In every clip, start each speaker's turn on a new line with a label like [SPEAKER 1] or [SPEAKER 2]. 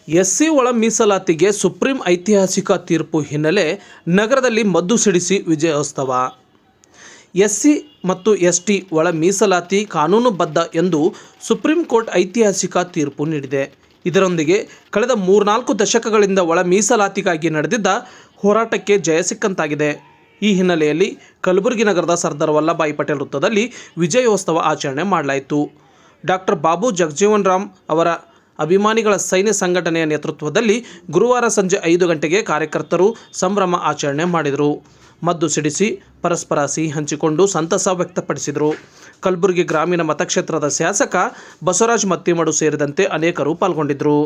[SPEAKER 1] SC ಒಳ ಮೀಸಲಾತಿಗೆ supreme ಐತಿಹಾಸಿಕ ತೀರ್ಪು ಹಿನ್ನೆಲೆ ನಗರದಲ್ಲಿ ಮದ್ದು ಸಿಡಿಸಿ ವಿಜಯೋತ್ಸವ. ಎಸ್ಸಿ ಮತ್ತು ಎಸ್ಟಿ ಒಳ ಮೀಸಲಾತಿ ಕಾನೂನುಬದ್ಧ ಎಂದು ಸುಪ್ರೀಂ ಕೋರ್ಟ್ ಐತಿಹಾಸಿಕ ತೀರ್ಪು ನೀಡಿದೆ. ಇದರೊಂದಿಗೆ ಕಳೆದ 3-4 ದಶಕಗಳಿಂದ ಒಳ ಮೀಸಲಾತಿಗಾಗಿ ನಡೆದಿದ್ದ ಹೋರಾಟಕ್ಕೆ ಜಯ ಸಿಕ್ಕಂತಾಗಿದೆ. ಈ ಹಿನ್ನೆಲೆಯಲ್ಲಿ ಕಲಬುರಗಿ ನಗರದ ಸರ್ದಾರ್ ವಲ್ಲಭಭಾಯಿ ಪಟೇಲ್ ವೃತ್ತದಲ್ಲಿ ವಿಜಯೋತ್ಸವ ಆಚರಣೆ ಮಾಡಲಾಯಿತು. ಡಾಕ್ಟರ್ ಬಾಬು ಜಗಜೀವನ್ ರಾಮ್ ಅವರ ಅಭಿಮಾನಿಗಳ ಸೈನ್ಯ ಸಂಘಟನೆಯ ನೇತೃತ್ವದಲ್ಲಿ ಗುರುವಾರ ಸಂಜೆ 5 ಗಂಟೆಗೆ ಕಾರ್ಯಕರ್ತರು ಸಂಭ್ರಮ ಆಚರಣೆ ಮಾಡಿದರು. ಮದ್ದು ಸಿಡಿಸಿ ಪರಸ್ಪರ ಸಿಹಿ ಹಂಚಿಕೊಂಡು ಸಂತಸ ವ್ಯಕ್ತಪಡಿಸಿದರು. ಕಲಬುರಗಿ ಗ್ರಾಮೀಣ ಮತಕ್ಷೇತ್ರದ ಶಾಸಕ ಬಸವರಾಜ ಮತ್ತಿಮಡು ಸೇರಿದಂತೆ ಅನೇಕರು ಪಾಲ್ಗೊಂಡಿದ್ದರು.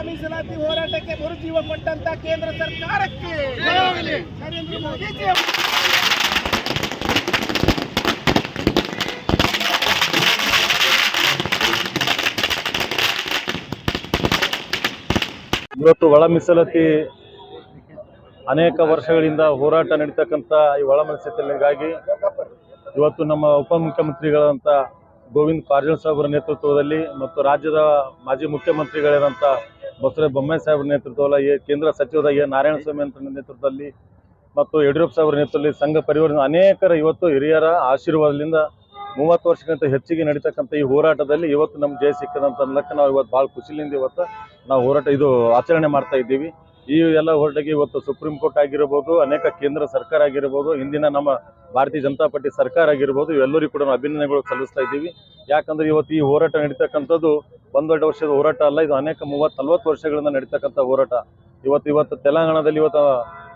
[SPEAKER 2] ಮೀಸಲಾತಿ ಹೋರಾಟಕ್ಕೆ ಮರುಜೀವ ಕೊಟ್ಟಂತ ಕೇಂದ್ರ ಸರ್ಕಾರಕ್ಕೆ ನರೇಂದ್ರ ಮೋದಿಜಿ
[SPEAKER 3] ಇವತ್ತು ಒಳ ಮೀಸಲಾತಿ ಅನೇಕ ವರ್ಷಗಳಿಂದ ಹೋರಾಟ ನಡೀತಕ್ಕಂಥ ಈ ಒಳ ಮೀಸಲಾತಿಗಾಗಿ ಇವತ್ತು ನಮ್ಮ ಉಪಮುಖ್ಯಮಂತ್ರಿಗಳಂತ ಗೋವಿಂದ ಕಾರಜೋಳ ಸಾಹೇಬರ ನೇತೃತ್ವದಲ್ಲಿ ಮತ್ತು ರಾಜ್ಯದ ಮಾಜಿ ಮುಖ್ಯಮಂತ್ರಿಗಳಾದಂಥ ಬಸವರಾಜ ಬೊಮ್ಮಾಯಿ ಸಾಹೇಬರ ನೇತೃತ್ವದಲ್ಲಿ ಕೇಂದ್ರ ಸಚಿವರ ನಾರಾಯಣಸ್ವಾಮಿ ಅಂತ ನೇತೃತ್ವದಲ್ಲಿ ಮತ್ತು ಯಡಿಯೂರಪ್ಪ ಸಾಹೇಬರ ನೇತೃತ್ವದಲ್ಲಿ ಸಂಘ ಪರಿವಾರದ ಅನೇಕರ ಇವತ್ತು ಹಿರಿಯರ ಆಶೀರ್ವಾದದಿಂದ 30 ವರ್ಷಕ್ಕಿಂತ ಹೆಚ್ಚಿಗೆ ನಡೀತಕ್ಕಂಥ ಈ ಹೋರಾಟದಲ್ಲಿ ಇವತ್ತು ನಮ್ಗೆ ಜಯ ಸಿಕ್ಕದಂತ ಅನ್ನಕ್ಕೆ ನಾವು ಇವತ್ತು ಭಾಳ ಖುಷಿಯಿಂದ ಇವತ್ತು ನಾವು ಹೋರಾಟ ಆಚರಣೆ ಮಾಡ್ತಾ ಇದ್ದೀವಿ. ಈ ಎಲ್ಲ ಹೋರಾಟಕ್ಕೆ ಇವತ್ತು ಸುಪ್ರೀಂ ಕೋರ್ಟ್ ಆಗಿರ್ಬೋದು, ಅನೇಕ ಕೇಂದ್ರ ಸರ್ಕಾರ ಆಗಿರ್ಬೋದು, ಹಿಂದಿನ ನಮ್ಮ ಭಾರತೀಯ ಜನತಾ ಪಾರ್ಟಿ ಸರ್ಕಾರ ಆಗಿರ್ಬೋದು, ಇವೆಲ್ಲರಿಗೂ ಕೂಡ ನಾವು ಅಭಿನಂದನೆಗಳು ಸಲ್ಲಿಸ್ತಾ ಇದ್ದೀವಿ. ಯಾಕಂದ್ರೆ ಇವತ್ತು ಈ ಹೋರಾಟ ನಡೀತಕ್ಕಂಥದ್ದು ಒಂದೊಂದು ವರ್ಷದ ಹೋರಾಟ ಅಲ್ಲ, ಇದು ಅನೇಕ 30-40 ವರ್ಷಗಳಿಂದ ನಡೀತಕ್ಕಂಥ ಹೋರಾಟ. ಇವತ್ತು ತೆಲಂಗಾಣದಲ್ಲಿ ಇವತ್ತು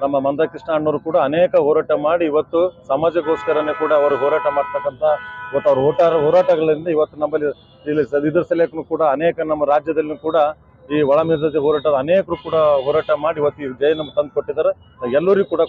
[SPEAKER 3] ನಮ್ಮ ಮಂದಕೃಷ್ಣ ಅಣ್ಣವರು ಕೂಡ ಅನೇಕ ಹೋರಾಟ ಮಾಡಿ ಇವತ್ತು ಸಮಾಜಕ್ಕೋಸ್ಕರನೇ ಕೂಡ ಅವರು ಹೋರಾಟ ಮಾಡ್ತಕ್ಕಂಥ ಇವತ್ತು ಅವ್ರ ಹೋರಾಟಗಳಿಂದ ಇವತ್ತು ನಮ್ಮಲ್ಲಿ ಇದ್ರ ಸಲಕ್ಕೂ ಕೂಡ ಅನೇಕ ನಮ್ಮ ರಾಜ್ಯದಲ್ಲೂ ಕೂಡ ಈ ಒಳ ಮೀಸಲಾತಿ ಹೋರಾಟದ ಅನೇಕರು ಕೂಡ ಹೋರಾಟ ಮಾಡಿ ಇವತ್ತು ಈ ಜಯ ನಮ್ಗೆ ತಂದು ಕೊಟ್ಟಿದ್ದಾರೆ. ಎಲ್ಲರಿಗೂ ಕೂಡ